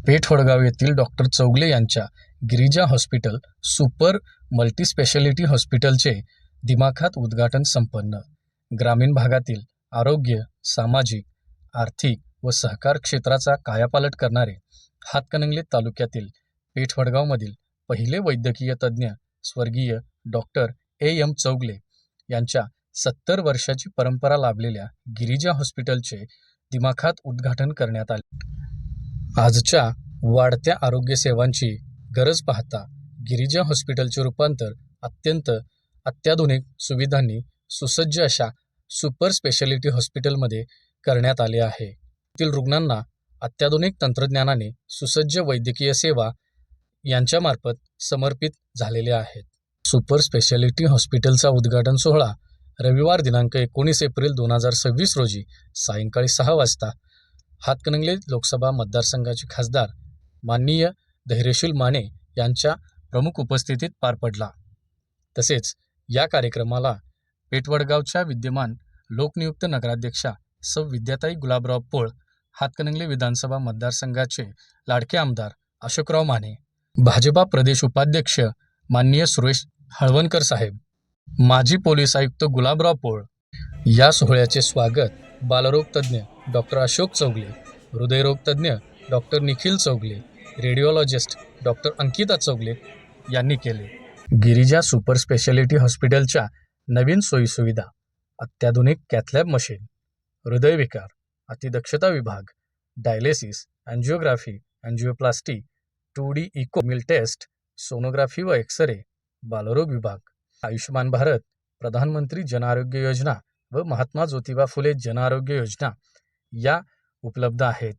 पेठवडगाव येथील डॉक्टर चौगले यांच्या Girija hospital super multispeciality हॉस्पिटलचे दिमाखात उद्घाटन संपन्न. ग्रामीण भागातील आरोग्य, सामाजिक, आर्थिक व सहकार क्षेत्राचा कायापालट करणारे हातकणंगले तालुक्यातील पेठवडगावमधील पहिले वैद्यकीय तज्ज्ञ स्वर्गीय डॉक्टर एम चौगले यांच्या 70 वर्षाची परंपरा लाभलेल्या गिरिजा हॉस्पिटलचे दिमाखात उद्घाटन करण्यात आले. आजच्या वाढत्या आरोग्य सेवांची गरज पाहता गिरिजा हॉस्पिटलचे रूपांतर अत्यंत अत्याधुनिक सुविधांनी सुसज्ज अशा सुपर स्पेशालिटी हॉस्पिटलमध्ये करण्यात आले आहे. येथील रुग्णांना अत्याधुनिक तंत्रज्ञानाने सुसज्ज वैद्यकीय सेवा यांच्यामार्फत समर्पित झालेले आहेत. सुपर स्पेशालिटी हॉस्पिटलचा उद्घाटन सोहळा रविवार दिनांक 19 एप्रिल 2026 रोजी सायंकाळी 6 वाजता हातकणंगले लोकसभा मतदारसंघाचे खासदार माननीय धैर्यशील माने यांच्या प्रमुख उपस्थितीत पार पडला. तसेच या कार्यक्रमाला पेठवडगावच्या विद्यमान लोकनियुक्त नगराध्यक्षा सौ विद्याताई गुलाबराव पोळ, हातकणंगले विधानसभा मतदारसंघाचे लाडके आमदार अशोकराव माने, भाजपा प्रदेश उपाध्यक्ष माननीय सुरेश हळवणकर साहेब, माजी पोलीस आयुक्त गुलाबराव पोळ, या सोहळ्याचे स्वागत बालरोग तज्ज्ञ डॉक्टर अशोक चौगले, हृदयरोग तज्ज्ञ doctor Nikhil Chougule, radiologist doctor Ankita Chougule यांनी केले. गिरिजा सुपर स्पेशालिटी हॉस्पिटलच्या नवीन सोयीसुविधा, अत्याधुनिक कॅथलॅब मशीन, हृदयविकार, अतिदक्षता विभाग, dialysis, angiography, angioplasty, 2D echo मिल टेस्ट, सोनोग्राफी व एक्सरे, बालरोग विभाग, आयुष्यमान भारत, प्रधानमंत्री जन आरोग्य योजना व महात्मा ज्योतिबा फुले जन आरोग्य योजना या उपलब्ध आहेत.